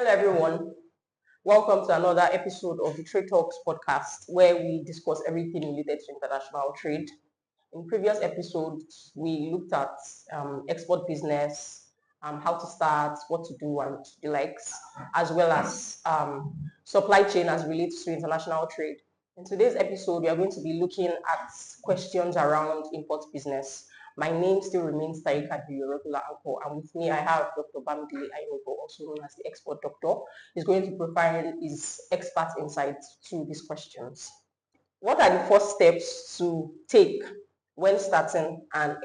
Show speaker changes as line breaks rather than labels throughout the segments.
Hello, everyone. Welcome to another episode of the Trade Talks podcast, where we discuss everything related to international trade. In previous episodes, we looked at export business, how to start, what to do, and the likes, as well as supply chain as relates to international trade. In today's episode, we are going to be looking at questions around import business. My name still remains Taika, the regular anchor, and with me I have Dr. Bamdili Ainogo, also known as the export doctor. He's going to provide his expert insights to these questions. What are the first steps to take when starting an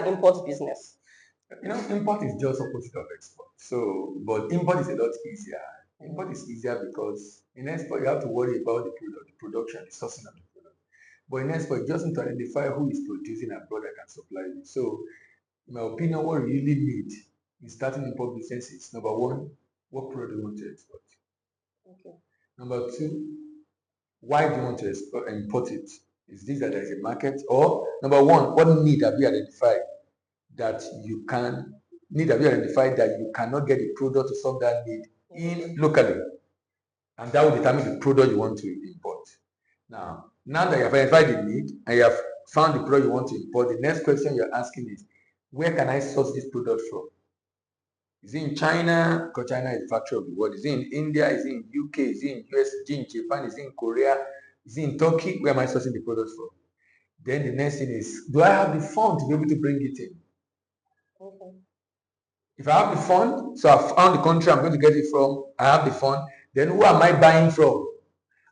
import business?
Import is just opposite of export. But import is a lot easier. Import is easier because in export you have to worry about the product, the production, the sourcing of the product. But in export, you just need to identify who is producing abroad that can supply you. So, in my opinion, what you really need in starting import business is number one, what product do you want to export?
Okay.
Number two, why do you want to import it? Is this that there is a market? Or number one, what need have you identified that you cannot get a product to solve that need in locally, and that will determine the product you want to import. Now that you have identified the need and you have found the product you want to import, the next question you're asking is, where can I source this product from? Is it in China? Because China is the factory of the world. Is it in India? Is it in UK? Is it in US? Is it in Japan? Is it in Korea? Is it in Turkey? Where am I sourcing the product from? Then the next thing is, do I have the fund to be able to bring it in?
Okay.
If I have the fund, so I've found the country I'm going to get it from, I have the fund, then who am I buying from?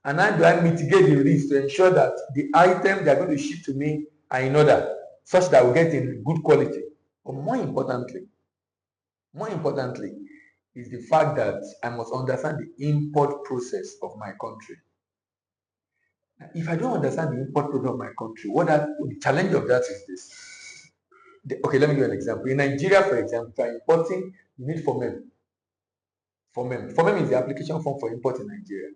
And how do I mitigate the risk to ensure that the items they're going to ship to me are in order, such that we get in good quality? But more importantly, is the fact that I must understand the import process of my country. If I don't understand the import process of my country, the challenge of that is this. Okay, let me give you an example. In Nigeria, for example, if you're importing, you need FOMEM. FOMEM is the application form for import in Nigeria.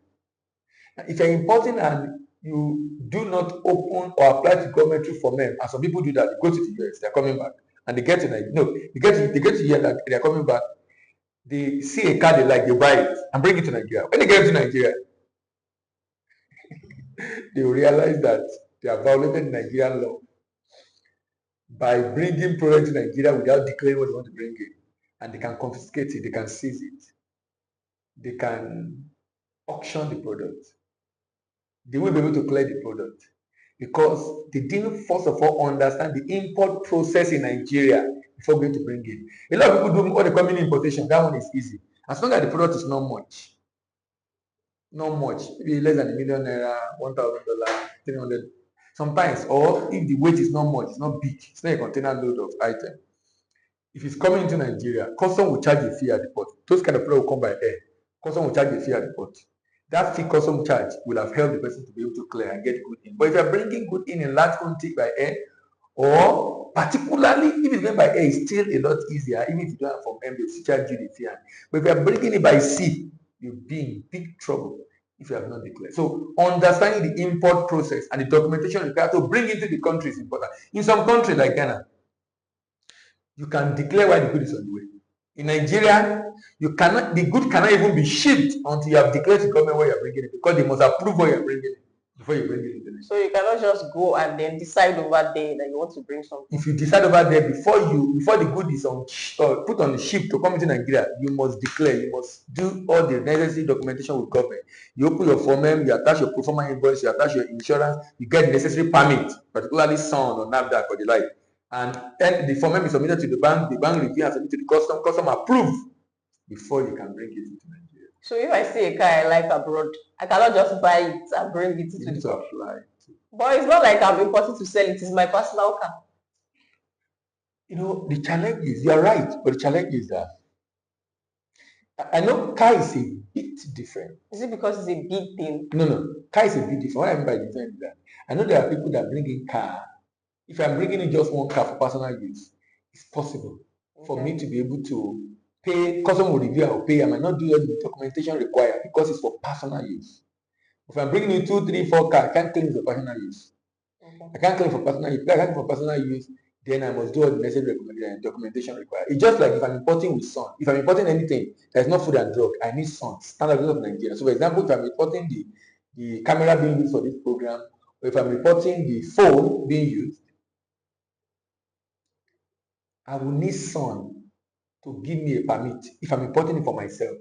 Now, if you're importing and you do not open or apply to government through FOMEM, and some people do that, they go to the US, they're coming back, and they get to Nigeria. No, they get to here, they're coming back. They see a car they like, they buy it and bring it to Nigeria. When they get to Nigeria, they will realize that they have violated Nigerian law by bringing product to Nigeria without declaring what they want to bring in. And they can confiscate it, they can seize it, they can auction the product. They won't be able to clear the product because they didn't first of all understand the import process in Nigeria before going to bring in. A lot of people do what they call mini importation. That one is easy. As long as the product is not much, maybe less than ₦1 million, $1,000, 300. Sometimes, or if the weight is not much, it's not big, it's not a container load of item. If it's coming into Nigeria, custom will charge a fee at the port. Those kind of products will come by air. Custom will charge a fee at the port. That fee custom charge will have helped the person to be able to clear and get good in. But if you're bringing good in large quantity by air, or particularly if it's going by air, it's still a lot easier. Even if you don't have from M, they'll charge you the fee. But if you're bringing it by sea, you'll be in big trouble if you have not declared. So understanding the import process and the documentation required to bring into the country is important. In some countries like Ghana, you can declare why the good is on the way. In Nigeria, the good cannot even be shipped until you have declared to government where you're bringing it, because they must approve what you're bringing it before you bring it into Nigeria.
So you cannot just go and then decide over there that you want to bring something.
If you decide over there before the good is put on the ship to come into Nigeria, you must declare, you must do all the necessary documentation with government. You open your FOMEM, you attach your pro forma invoice, you attach your insurance, you get the necessary permit, particularly SON or NAFDAC or the like. And then the FOMEM is submitted to the bank review and submitted to the custom approve before you can bring it into Nigeria.
So if I see a car I like abroad, I cannot just buy it and bring it into
the country. Apply.
But it's not like I'm importing to sell it. It's my personal car.
The challenge is, you're right, but the challenge is that I know car is a bit different.
Is it because it's a big thing?
No. Car is a bit different. What I mean by different is that I know there are people that bring in car. If I'm bringing in just one car for personal use, it's possible for me to be able to pay. Customer will review, I will pay. I might not do all the documentation required because it's for personal use. If I'm bringing in 2, 3, 4 cars, I can't claim for personal use. I can't claim for personal use. If I can't claim for personal use, then I must do all the necessary documentation required. It's just like if I'm importing with sun. If I'm importing anything that is not food and drug, I need sun, standard of Nigeria. So for example, if I'm importing the camera being used for this program, or if I'm importing the phone being used, I will need sun to give me a permit. If I'm importing it for myself,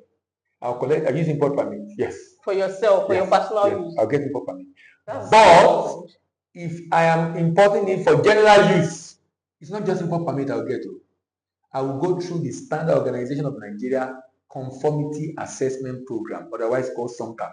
I use import permit. Yes.
For yourself, for your personal use.
I'll get import permit.
That's
But if I am importing it for general use, it's not just import permit I'll get to. I will go through the Standard Organization of Nigeria Conformity Assessment Program, otherwise called SONCAP.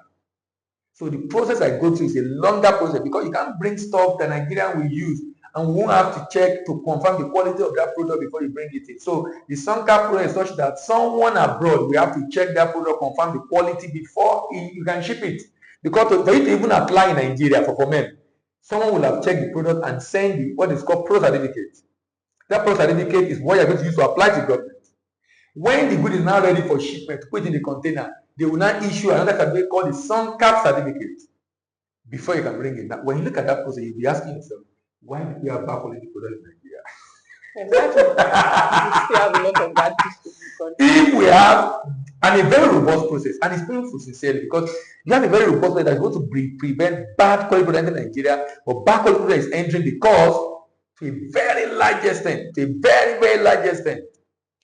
So the process I go through is a longer process because you can't bring stuff that Nigerian will use and we won't have to check to confirm the quality of that product before you bring it in. So the SONCAP process is such that someone abroad will have to check that product, confirm the quality before you can ship it. Because for you to even apply in Nigeria for men, someone will have checked the product and send what is called pro certificate. That pro certificate is what you're going to use to apply to government. When the good is now ready for shipment, to put in the container, they will now issue another certificate called the SONCAP certificate before you can bring it. Now, when you look at that process, you'll be asking yourself, why do we have bad quality products in Nigeria?
Exactly. We still have a lot of bad people.
If we have a very robust process, and it's painful sincerely because you have a very robust process that's going to prevent bad quality product in Nigeria, but bad quality product is entering the cause to a very large extent, to a very, very large extent.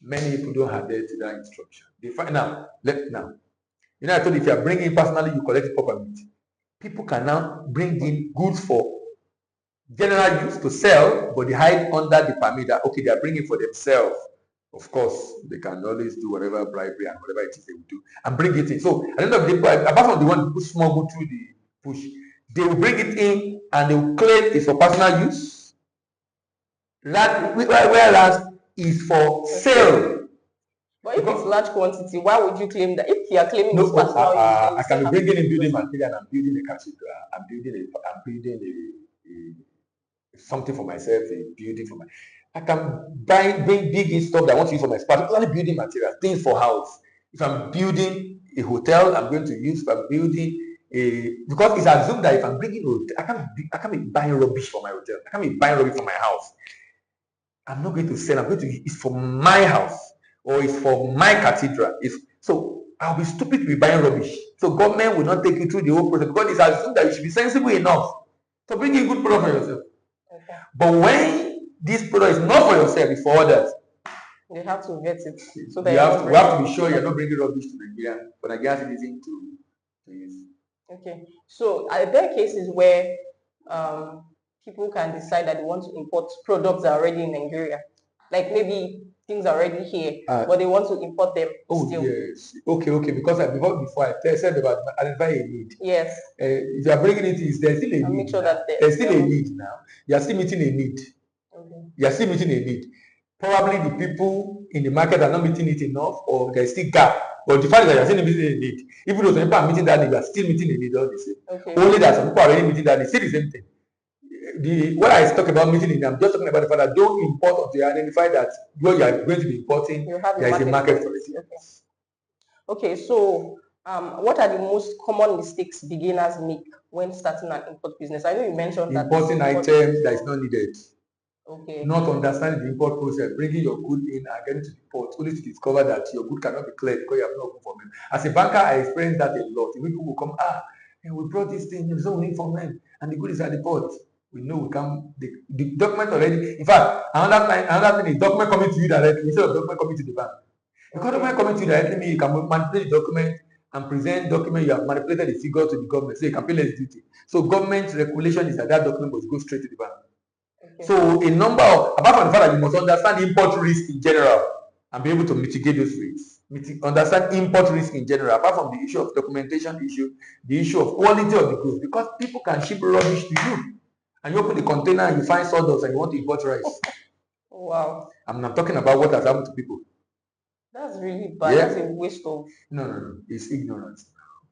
Many people don't adhere to that instruction. They find now. You know, I told you if you are bringing personally, you collect it properly. People can now bring in goods for general use to sell, but they hide under the permit that okay, they are bringing for themselves. Of course, they can always do whatever bribery and whatever it is they will do and bring it in. So at the end of the day, apart from the one who smuggle through the push, they will bring it in and they will claim it's for personal use. Whereas it's for sale.
But if it's large quantity, why would you claim that? If you are claiming it's personal use,
I can be bringing in building material and I'm building a cathedral. I'm building something for myself, a building for my. I can bring big in stuff that I want to use for my spa, particularly building material, things for house. If I'm building a hotel, I'm going to use. If I'm building because it's assumed that if I'm bringing a hotel, I can't be buying rubbish for my hotel. I can't be buying rubbish for my house. I'm not going to sell. I'm going to. It's for my house or it's for my cathedral. So I'll be stupid to be buying rubbish. So government will not take you through the whole process because it's assumed that you should be sensible enough to bring in good product for yourself. Okay. But when this product is not for yourself, it's for others.
They have to vet it. So that
we have to be sure you're not bringing rubbish to Nigeria, but Nigerian citizens to use.
Okay. So are there cases where people can decide that they want to import products that are already in Nigeria? Like maybe things are already here, but they want to import them still.
Yes. Okay. Because before I said about identify a need.
Yes.
If you are bringing it, there's still a need.
Make sure that
there's still a need now. You are still meeting a need. Okay. You are still meeting a need. Probably the people in the market are not meeting it enough, or there's still gap. But the fact that you are still meeting a need, even though some people are meeting that need, you are still meeting a need all the same. Okay. Only that some people are already meeting that need, still the same thing. What I talk about meeting in, I'm just talking about the fact that don't import until you identify that what you are going to be importing, there is a market for it.
Okay, so what are the most common mistakes beginners make when starting an import business? I know you mentioned that
importing items that is not needed.
Okay.
Not understanding the import process, bringing your good in and getting to the port, only to discover that your good cannot be cleared because you have no good for men. As a banker, I experienced that a lot. People will come, and we brought this thing, there's no need for men, and the good is at the port. We know we can the document already. In fact, another thing is document coming to you directly instead of document coming to the bank. Because document coming to you directly means you can manipulate the document and present document you have manipulated the figure to the government, so you can pay less duty. So government regulation is that document must go straight to the bank. Okay. So apart from the fact that you must understand import risk in general and be able to mitigate those risks. Understand import risk in general, apart from the issue of documentation issue, the issue of quality of the goods, because people can ship rubbish to you. And you open the container and you find sawdust and you want to import rice.
Wow.
I'm not talking about what has happened to people.
That's really bad. Yeah. That's a waste of.
No. It's ignorance.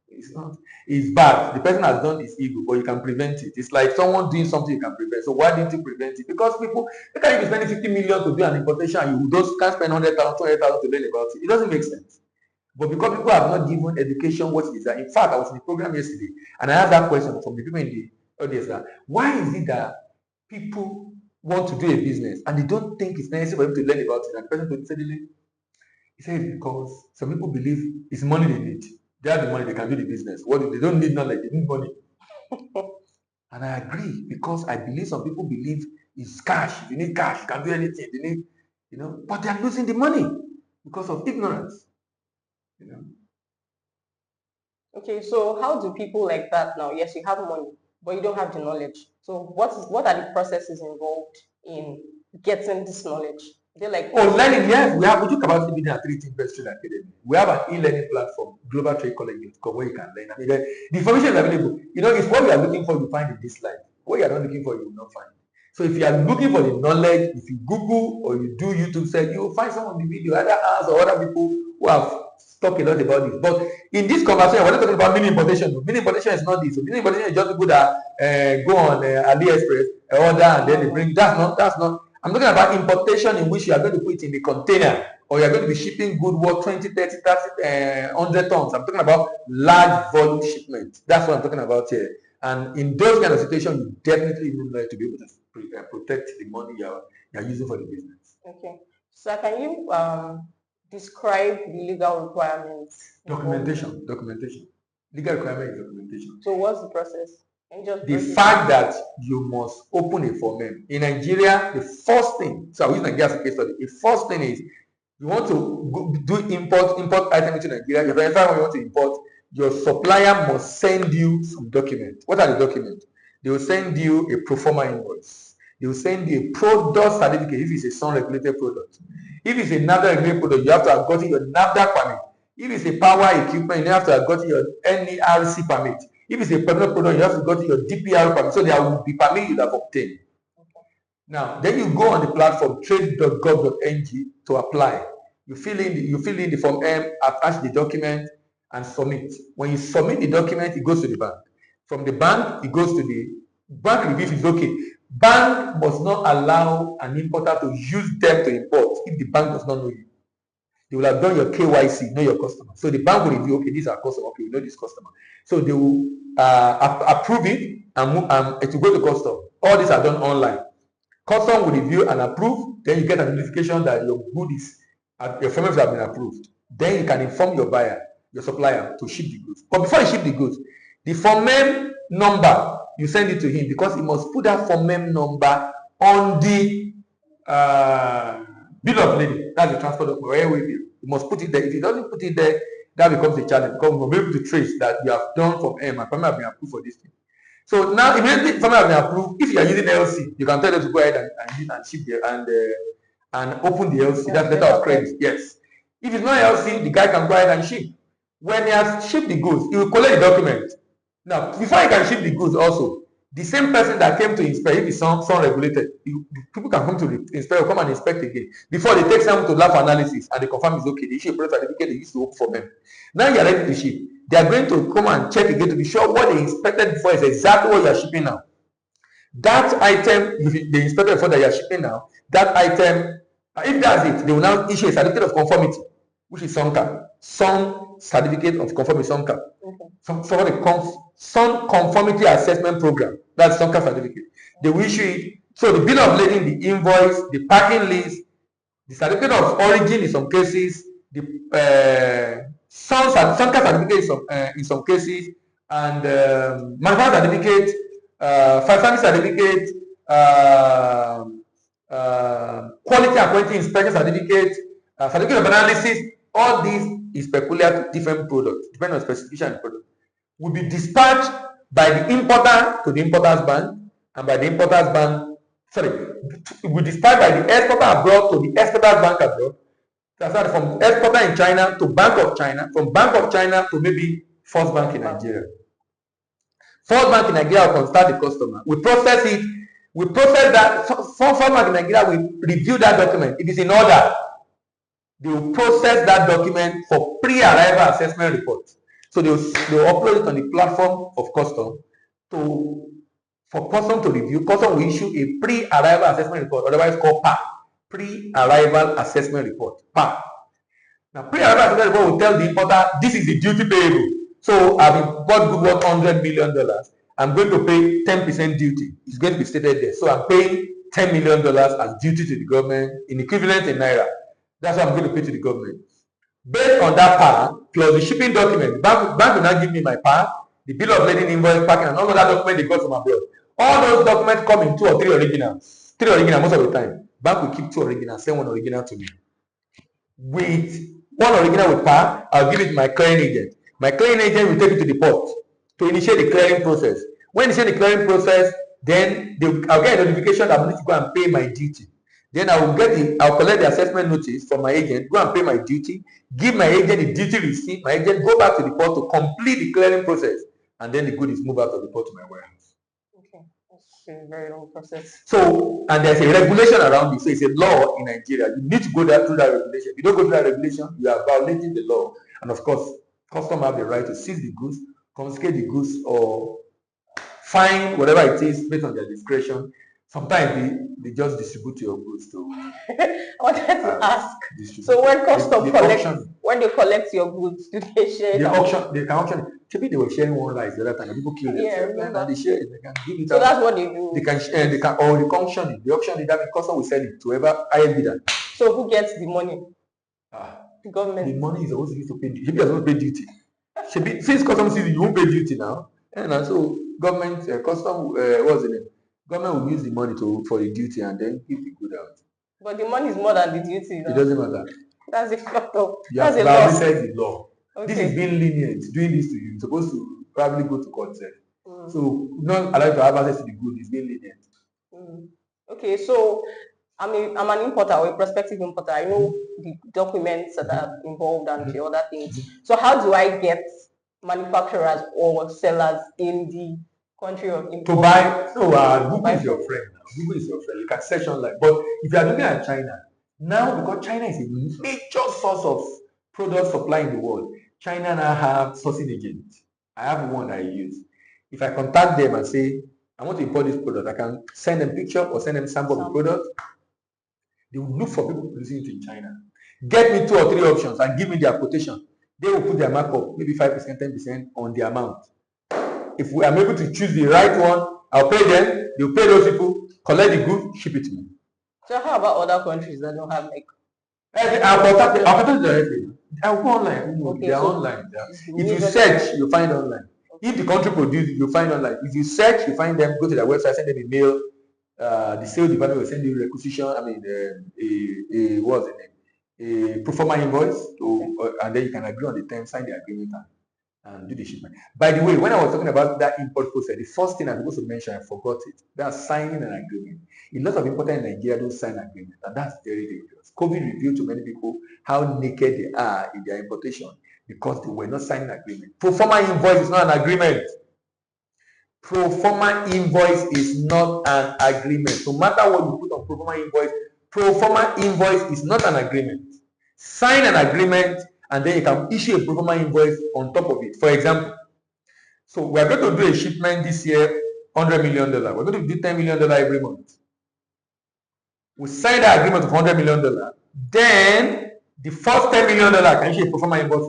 It's not. It's bad. The person has done his ego, but you can prevent it. It's like someone doing something you can prevent. So why didn't you prevent it? Because people, they can't be spending 50 million to do an importation and you can't spend 100,000, 200,000 to learn about it. It doesn't make sense. But because people have not given education what it is. In fact, I was in the program yesterday and I asked that question from the people in the audience that why is it that people want to do a business and they don't think it's necessary for them to learn about it, and the person could suddenly, he said it's because some people believe it's money they need. They have the money, they can do the business. What they don't need knowledge, they need money. And I agree, because I believe some people believe it's cash. If you need cash, you can do anything. They need, but they are losing the money because of ignorance.
Okay, so how do people like that now? Yes, you have money, but you don't have the knowledge. So what are the processes involved in getting this knowledge? They're like,
learning. Yes, we talk about living at 3 Best Trade Academy. We have an e-learning platform, Global Trade College.com, where you can learn. I mean, the information is available. It's what you are looking for, you find in this life. What you are not looking for, you will not find. So if you are looking for the knowledge, if you Google or you do YouTube search, you will find some of the video, either us or other people who have talked a lot about this. But in this conversation, we're not talking about mini importation. Mini importation is not this. So mini importation is just people that go on AliExpress, order, and then they bring. That's not. I'm talking about importation, in which you are going to put it in a container, or you are going to be shipping good work 20, 30, 100 tons. I'm talking about large volume shipment. That's what I'm talking about here. And in those kind of situations, you definitely need to be able to protect the money you're using for the business.
Okay. So can you describe the legal requirements?
Documentation. Legal requirement is documentation.
So what's the process?
The fact that you must open a form in Nigeria, the first thing, so I use Nigeria as a case study. The first thing is, you want to do import item into Nigeria. You verify when you want to import, your supplier must send you some documents. What are the documents? They will send you a pro forma invoice. They will send you a product certificate if it's a sun-regulated product. If it's a NAFDAC regulated product, you have to have gotten your NAFDAC permit. If it's a power equipment, you have to have gotten your NERC permit. If it's a permanent product, you have to go to your DPR permit. So there will be permit you have obtained. Now, then you go on the platform trade.gov.ng to apply. You fill in the form M, attach the document, and submit. When you submit the document, it goes to the bank. From the bank, it goes to the bank review. Is okay. Bank must not allow an importer to use them to import if the bank does not know you. They will have done your KYC, know your customer. So the bank will review, okay, this is our customer, okay, we know this customer. So they will approve it and it will go to custom. All these are done online. Custom will review and approve, then you get a notification that your goodies, your payments have been approved. Then you can inform your buyer, your supplier, to ship the goods. But before you ship the goods, the form number, you send it to him, because he must put that form number on the bill of lading. That's the transport of railway bill. You must put it there. If he doesn't put it there, that becomes a challenge, because we'll be able to trace that you have done from M. My permit have been approved for this thing. So now, immediately permit have been approved. If you are using LC, you can tell them to go ahead and ship there and open the LC. That's letter of credit. Yes. If it's not LC, the guy can go ahead and ship. When he has shipped the goods, he will collect the document. Now, before he can ship the goods, also, the same person that came to inspect, if it's sun regulated, people can come to inspect or come and inspect again. Before they take some to lab analysis and they confirm it's okay, they issue a product certificate, they used to open for them. Now you are ready to ship. They are going to come and check again to be sure what they inspected before is exactly what you are shipping now. That item, if they inspected before that you are shipping now, that item, if that's it, they will now issue a certificate of conformity, which is SONCA. Sun Certificate of Conformity, SONCA. Sun Conformity Assessment Program. That's SONCA certificate. They will issue it. So the bill of lading, the invoice, the packing list, the certificate of origin in some cases, the SONCA certificate in some cases, and manufacturer certificate, factory certificate, quality and quality inspection certificate, certificate of analysis. All these is peculiar to different products, depending on specification of the product. Will be dispatched by the importer to the importer's bank, and by the importer's bank, will be dispatched by the exporter abroad to the exporter's bank abroad. That's from exporter in China to Bank of China, from Bank of China to maybe First Bank in Nigeria. First Bank in Nigeria will contact the customer. We process it. We process that. First Bank in Nigeria will review that document. If it's in order, they will process that document for pre-arrival assessment report. So they will upload it on the platform of custom for custom to review. Custom will issue a pre-arrival assessment report, otherwise called PAR. Pre-arrival assessment report, PAR. Now, pre-arrival assessment report will tell the importer, this is the duty payable. So I've bought good worth $100 million. I'm going to pay 10% duty. It's going to be stated there. So I'm paying $10 million as duty to the government in equivalent in naira. That's what I'm going to pay to the government. Based on that PAR plus the shipping document, bank will now give me my PAR, the bill of lading, invoice, packing, and all of that document they got from abroad. All those documents come in 2 or 3 originals. 3 original most of the time. Bank will keep 2 originals, send 1 original to me. With 1 original with PAR, I'll give it to my clearing agent. My clearing agent will take it to the port to initiate the clearing process. When initiate the clearing process, then I'll get a notification that I need to go and pay my duty. Then I'll collect the assessment notice from my agent, go and pay my duty, give my agent the duty receipt, my agent go back to the port to complete the clearing process, and then the good is moved out of the port to my warehouse.
Okay, that's a very long process.
So, and there's a regulation around it. So it's a law in Nigeria. You need to go through that regulation. If you don't go through that regulation, you are violating the law. And of course, customs have the right to seize the goods, confiscate the goods, or fine whatever it is based on their discretion. Sometimes they just distribute your goods to.
I wanted to ask. So when customs when they collect your goods, do they share?
They can auction. Maybe they were sharing one rice the other time. People kill themselves. Yeah, and they share it. They can give it.
So that's what they do.
They can auction it. They auction it. That means customs will sell it to whoever highest bidder.
So who gets the money? The government.
The money is always used to pay. Maybe supposed to pay duty. Since customs season, you won't pay duty now. And so government what's the name? Government will use the money for the duty and then give the good out.
But the money is more than the duty.
It doesn't matter.
That's a fucked up.
That's a law. Says the law. Okay. This is being lenient, doing this to you. You're supposed to probably go to court. So not allowed to have access to the good is being lenient.
Okay, so I'm an importer or a prospective importer. I know the documents that are involved and the other things. So how do I get manufacturers or sellers in the country of import?
To buy, Google is your friend now. Google is your friend. You can search online. But if you are looking at China, now because China is a major source of product supply in the world, China now have sourcing agents. I have one I use. If I contact them and say, I want to import this product, I can send them picture or send them sample of the product. They will look for people producing it in China. Get me 2 or 3 options and give me their quotation. They will put their markup, maybe 5%, 10% on the amount. If I'm able to choose the right one, I'll pay them, they'll pay those people, collect the good, ship it to me.
So how about other countries that don't have like?
I'll contact them directly. I'll go online. Okay, they're online. If you search, you find online. Okay. If the country produces, you find online. If you search, you find them, go to their website, send them a mail. The sales department will send you requisition, what's the name? A pro forma invoice, and then you can agree on the terms, sign the agreement, and do the shipment. By the way, when I was talking about that import process, the first thing I'm supposed to mention, I forgot it. That's signing an agreement. A lot of importers in Nigeria don't sign agreement, and that's very dangerous. COVID revealed to many people how naked they are in their importation because they were not signing an agreement. Pro forma invoice is not an agreement. Pro forma invoice is not an agreement. No matter what you put on pro forma invoice is not an agreement. Sign an agreement and then you can issue a pro forma invoice on top of it. For example, so we're going to do a shipment this year, $100 million. We're going to do $10 million every month. We sign the agreement of $100 million. Then the first $10 million can issue a pro forma invoice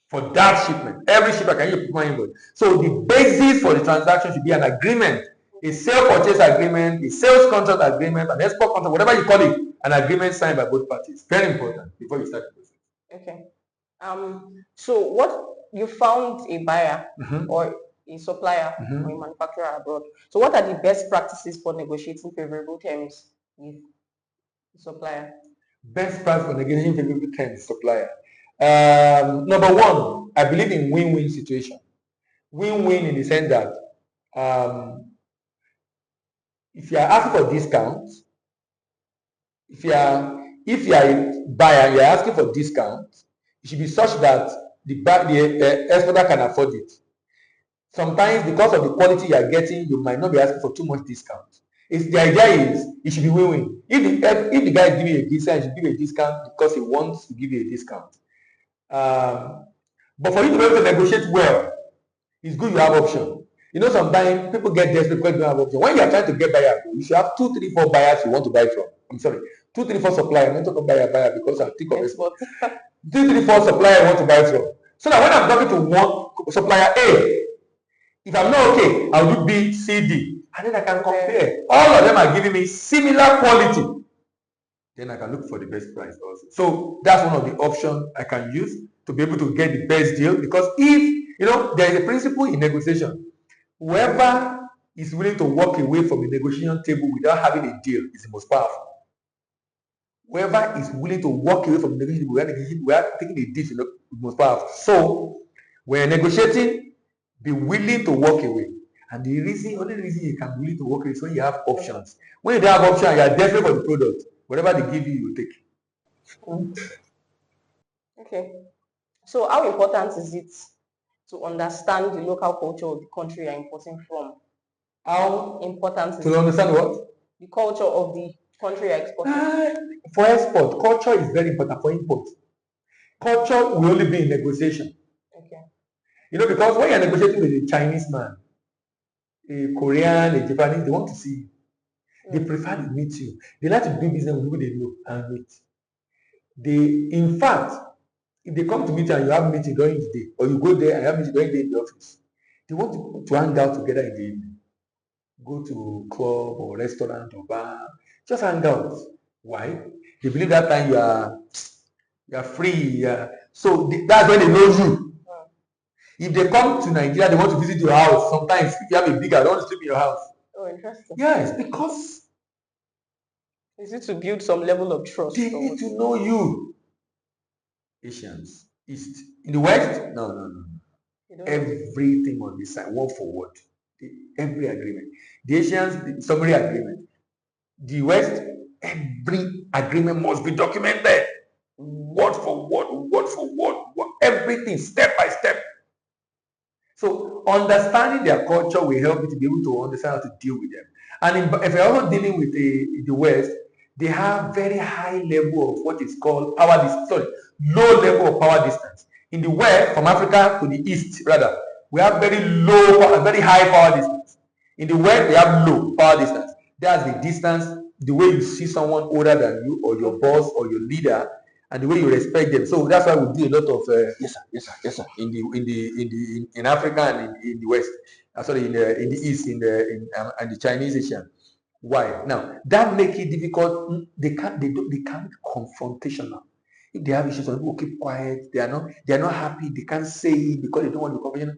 for that shipment. Every shipment can issue a pro forma invoice. So the basis for the transaction should be an agreement, a sale purchase agreement, a sales contract agreement, an export contract, whatever you call it, an agreement signed by both parties. Very important before you start the process.
Okay. So what you found a buyer or a supplier or a manufacturer abroad. So what are the best practices for negotiating favorable terms with the supplier?
Best practice for negotiating favorable terms with supplier. Number one, I believe in win-win situation. Win-win in the sense that if you are asking for discounts, if you are a buyer and you are asking for discounts, it should be such that the exporter can afford it. Sometimes because of the quality you are getting, you might not be asking for too much discount. The idea is it should be win-win. If the guy is giving you a discount, he should give you a discount because he wants to give you a discount. But for you to be able to negotiate well, it's good you have option. You know, sometimes people get desperate because they don't have option. When you are trying to get buyers, you should have 2, 3, 4 buyers you want to buy from. I'm sorry, 2, 3, 4 suppliers. I'm not talking buyer because I think of export. 2, 3, 4 suppliers I want to buy from. So that when I'm talking to one supplier A, if I'm not okay, I'll do B, C, D. and then I can compare. All of them are giving me similar quality. Then I can look for the best price also. So that's one of the options I can use to be able to get the best deal. Because if, there is a principle in negotiation. Whoever is willing to walk away from a negotiation table without having a deal is the most powerful. Whoever is willing to walk away from the negotiation table without taking a deal is the most powerful. So when you're negotiating, be willing to walk away. And the only reason you can be willing to walk away is when you have options. When you don't have options, you are desperate for the product. Whatever they give you, you take.
Okay. So how important is it to understand the local culture of the country you're importing from? How important is
To understand what?
the culture of the country you're exporting?
For export, culture is very important. For import, culture will only be in negotiation.
Okay.
Because when you're negotiating with a Chinese man, a Korean, a Japanese, they want to see you. They prefer to meet you. They like to do business with people they know and meet. In fact, if they come to meet you and you have meeting during the day, or you go there and you have meeting during the day in the office, they want to hang out together in the evening. Go to club or restaurant or bar, just hang out. Why? They believe that time you are free. So that's when they know you. If they come to Nigeria, they want to visit your house. Sometimes if you have a big house, they want to sleep in your house.
Oh, interesting.
Yes, because
is it to build some level of trust?
They need to know you. Asians, East. In the West, no. Everything on this side, word for word. Every agreement. The Asians, the summary agreement. The West, every agreement must be documented. Word for word, everything, step by step. So understanding their culture will help you to be able to understand how to deal with them. And if you're also dealing with the West, they have very high level of what is called power distance. Sorry, low level of power distance. In the West, from Africa to the East, rather, we have very high power distance. In the West, they have low power distance. That's the distance, the way you see someone older than you, or your boss, or your leader, and the way you respect them. So that's why we do a lot of yes sir in Africa and in the West. Sorry, in the East, and the Chinese Asian. Why? Now that make it difficult. They can't confrontational. If they have issues, some people keep quiet. They are not happy. They can't say it because they don't want to be confrontational.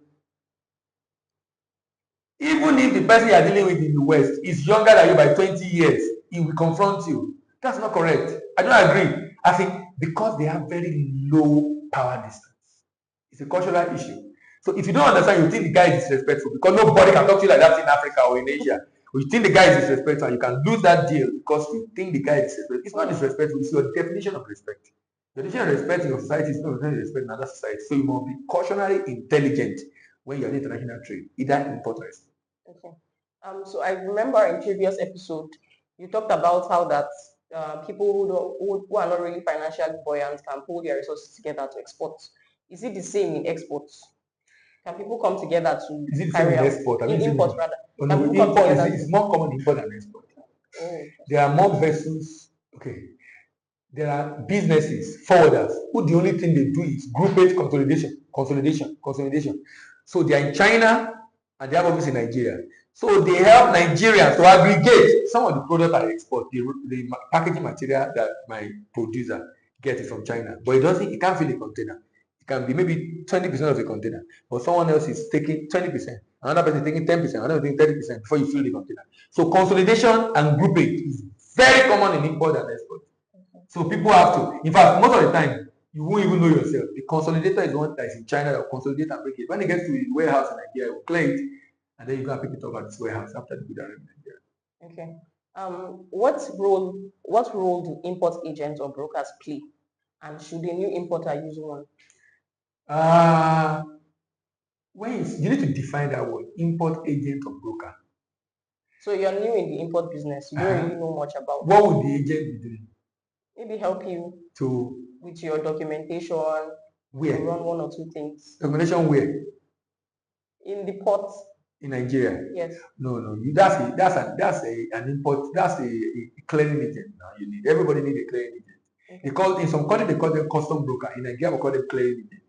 Even if the person you are dealing with in the West is younger than you by 20 years, he will confront you. That's not correct. I don't agree. I think because they have very low power distance. It's a cultural issue. So if you don't understand, you think the guy is disrespectful because nobody can talk to you like that in Africa or in Asia. Or you think the guy is disrespectful and you can lose that deal because you think the guy is disrespectful. It's not disrespectful, it's your definition of respect. The definition of respect in your society is not respect in another society. So you must be culturally intelligent when you're in international trade, either import or export.
Okay. So I remember in previous episode, you talked about how that people who are not really financially buoyant can pull their resources together to export. Is it the same in exports? Can people come together to
is it the same in export?
In import rather.
Import is more common in import than export.
Oh.
There are more vessels. Okay. There are businesses, forwarders, who the only thing they do is group-based consolidation. So they are in China and they have office in Nigeria. So they help Nigerians to aggregate some of the products I export, the packaging material that my producer gets from China. But it can't fill a container. It can be maybe 20% of a container, but someone else is taking 20%, another person is taking 10%, another person is taking 30% before you fill the container. So consolidation and grouping is very common in import and export. So people have to, in fact, most of the time, you won't even know yourself. The consolidator is the one that is in China that will consolidate and break it. When it gets to the warehouse in Nigeria, it will clear it, and then you go and pick it up at this warehouse after the good in Nigeria.
Okay. What role do import agents or brokers play? And should a new importer use one?
You need to define that word, import agent or broker.
So you're new in the import business. You don't really know much about
what would the agent be doing?
Maybe help you with your documentation.
Where?
Run one or two things.
Documentation where?
In the port.
In Nigeria?
Yes.
No. That's an import. That's a clearing agent. Now everybody need a clearing agent. Okay. In some countries they call them custom broker. In Nigeria we call them clearing agent.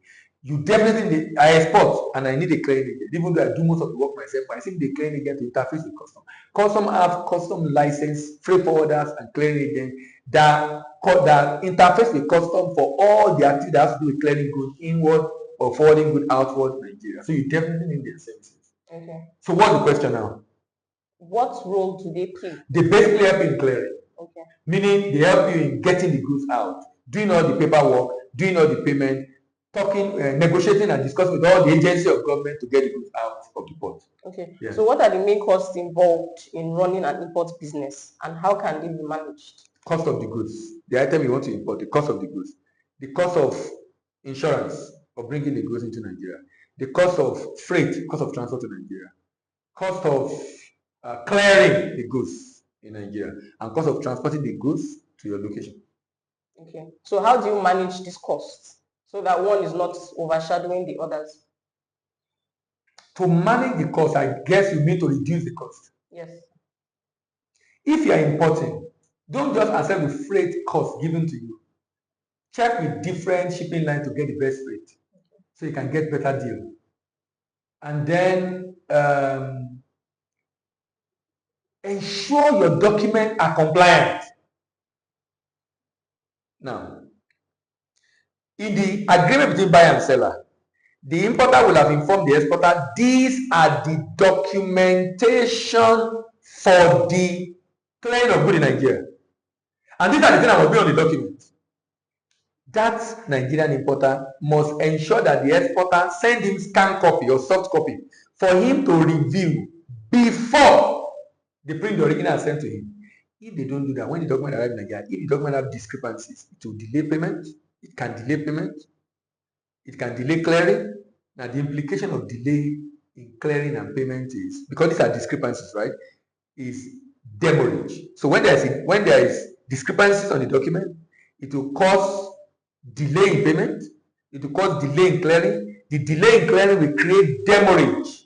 You definitely need, I export and I need a clearing agent. Even though I do most of the work myself, but I still need a clearing agent to interface with custom. Custom have custom license, freight forwarders, and clearing agents that interface with custom for all the activity that has to do with clearing goods inward or forwarding goods outward Nigeria. So you definitely need their services.
Okay.
So what's the question now?
What role do they play?
They basically help in clearing.
Okay.
Meaning they help you in getting the goods out, doing all the paperwork, doing all the payment, talking, negotiating and discussing with all the agency of government to get the goods out of the port.
Okay.
Yeah.
So what are the main costs involved in running an import business, and how can they be managed?
Cost of the goods, the item you want to import, the cost of the goods, the cost of insurance of bringing the goods into Nigeria, the cost of freight, cost of transport to Nigeria, cost of clearing the goods in Nigeria, and cost of transporting the goods to your location.
Okay. So how do you manage these costs so that one is not overshadowing the others?
To manage the cost, I guess you need to reduce the cost.
Yes.
If you are importing, don't just accept the freight cost given to you. Check with different shipping lines to get the best rate so you can get better deal. And then ensure your documents are compliant. Now, in the agreement between buyer and seller, the importer will have informed the exporter, these are the documentation for the clearing of goods in Nigeria. And these are the things that will be on the document. That Nigerian importer must ensure that the exporter send him scanned copy or soft copy for him to review before they print the original and send to him. If they don't do that, when the document arrives in Nigeria, if the document have discrepancies, it will delay payment, it can delay payment, it can delay clearing. Now the implication of delay in clearing and payment is, because these are discrepancies, right, is demurrage. So when there is discrepancies on the document, it will cause delay in payment, it will cause delay in clearing. The delay in clearing will create demurrage.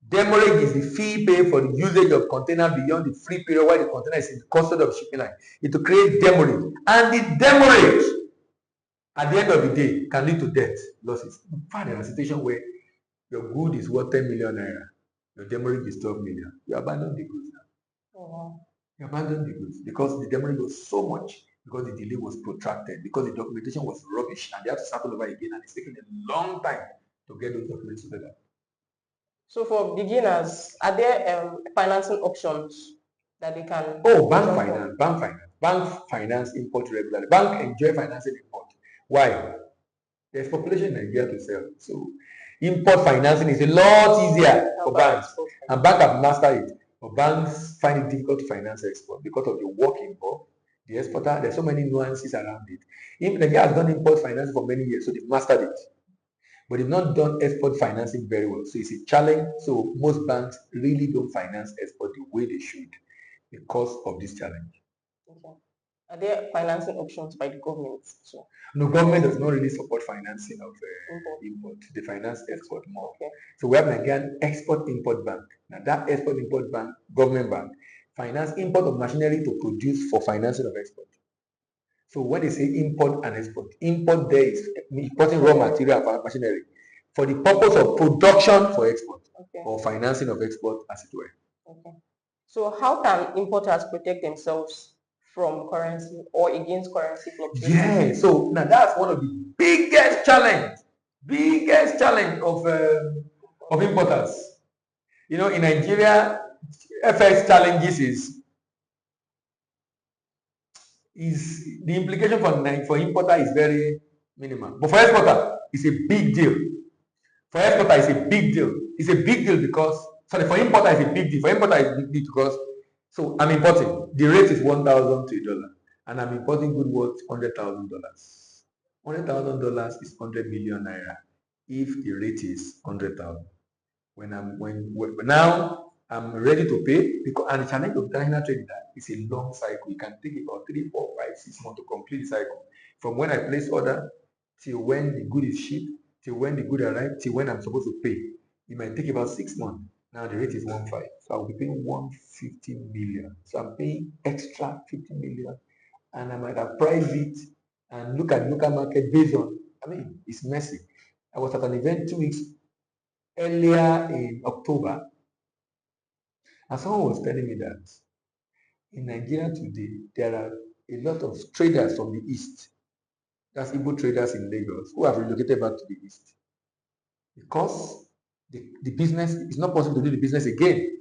Demurrage is the fee paid for the usage of container beyond the free period while the container is in the custody of shipping line. It will create demurrage. And the demurrage, at the end of the day, can lead to debt losses. In fact, there are situations where your good is worth 10 million naira, your demurrage is 12 million. You abandon the goods now.
Oh, wow.
You abandon the goods because the demurrage was so much, because the delay was protracted, because the documentation was rubbish, and they have to start all over again, and it's taking a long time to get those documents together.
So for beginners, are there financing options that they can?
Oh, bank finance import regularly. Bank enjoy financing import. Why? There's population in Nigeria to sell. So import financing is a lot easier for banks. And banks have mastered it. But banks find it difficult to finance export because of the work involved. The exporter, there's so many nuances around it. Nigeria has done import financing for many years, so they've mastered it. But they've not done export financing very well. So it's a challenge. So most banks really don't finance export the way they should because of this challenge.
Okay. Are there financing options by the government? So
no, government does not really support financing of import. They finance export more.
Okay.
So we have Nigerian Export-Import Bank. Now that Export-Import Bank, government bank, finance import of machinery to produce for financing of export. So when they say import and export, import there is importing raw material for machinery for the purpose of production for export, okay, or financing of export, as it were.
Okay. So how can importers protect themselves from currency or against currency fluctuations?
Yeah, so now that's one of the biggest challenge of importers. You know, in Nigeria, FX challenges is the implication for importer is very minimal, but for exporter, it's a big deal. For exporter, it's a big deal. It's a big deal because, sorry, for importer, it's a big deal. For importer, it's a big deal because, so I'm importing. The rate is 1,000 to $1, and I'm importing good worth $100,000. $100,000 is 100 million naira if the rate is 100,000. Now I'm ready to pay, because, and the challenge of international trade is a long cycle. It can take about 3, 4, 5, 6 months to complete the cycle. From when I place order till when the good is shipped, till when the good arrives, till when I'm supposed to pay. It might take about 6 months. Now the rate is 1.5. So I'll be paying 150 million. So I'm paying extra 50 million. And I might have priced it and look at local market based on, it's messy. I was at an event 2 weeks earlier in October, and someone was telling me that in Nigeria today, there are a lot of traders from the East, that's Igbo traders in Lagos, who have relocated back to the East because the business is not possible to do the business again.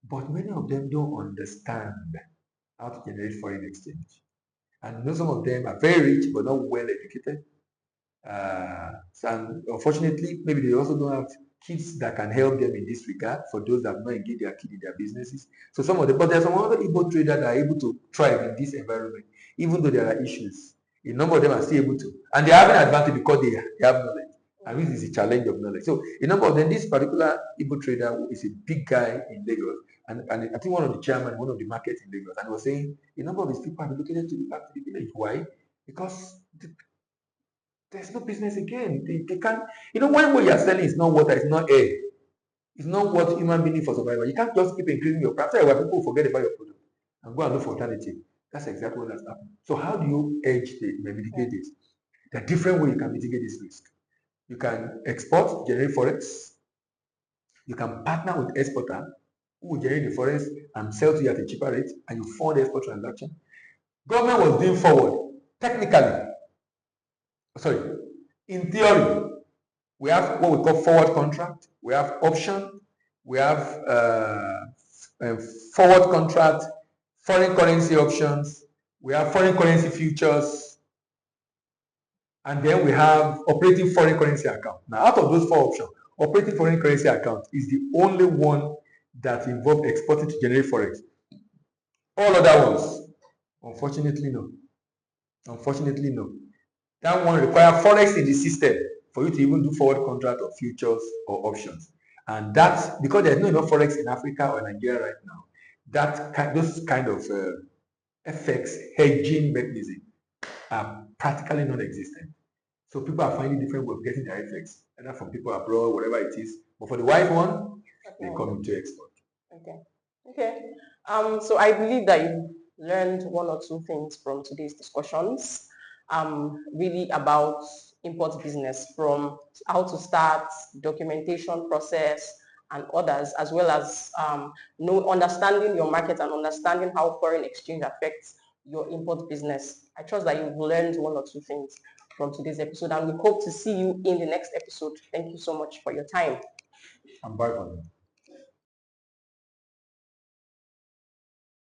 But many of them don't understand how to generate foreign exchange. And you know, some of them are very rich but not well educated. And unfortunately, maybe they also don't have kids that can help them in this regard for those that have not engaged their kid in their businesses. So some of them, but there's some other Igbo traders that are able to thrive in this environment, even though there are issues. A number of them are still able to, and they have an advantage because they have knowledge. And this is a challenge of knowledge. So a number of them, this particular Igbo trader is a big guy in Lagos, and I think one of the chairman, one of the markets in Lagos, and he was saying a number of his people have relocated to the back to the village. Why? Because there's no business again. They can't, when what you're selling is not water, it's not air, it's not what human being need for survival. You can't just keep increasing your price. Why people forget about your product and go and look for alternative. That's exactly what has happened. So how do you mitigate this? There are different ways you can mitigate this risk. You can export, generate forex. You can partner with exporter who will generate the forex and sell to you at a cheaper rate, and you fund the export transaction. Government was doing forward. Technically, sorry, in theory, we have what we call forward contract, we have option, we have forward contract, foreign currency options, we have foreign currency futures, and then we have operating foreign currency account. Now, out of those four options, operating foreign currency account is the only one that involves exporting to generate forex. All other ones, unfortunately, no. Unfortunately, no. That one requires forex in the system for you to even do forward contract or futures or options. And that's because there's not enough forex in Africa or Nigeria right now. Those kind of FX hedging mechanism are practically non-existent. So people are finding different ways of getting their FX, either from people abroad, whatever it is. But for the white one, they come into export.
Okay. Okay. So I believe that you learned one or two things from today's discussions, really about import business, from how to start, documentation process, and others, as well as understanding your market and understanding how foreign exchange affects your import business. I trust that you've learned one or two things from today's episode, and we hope to see you in the next episode. Thank you so much for your time.
I'm back on it.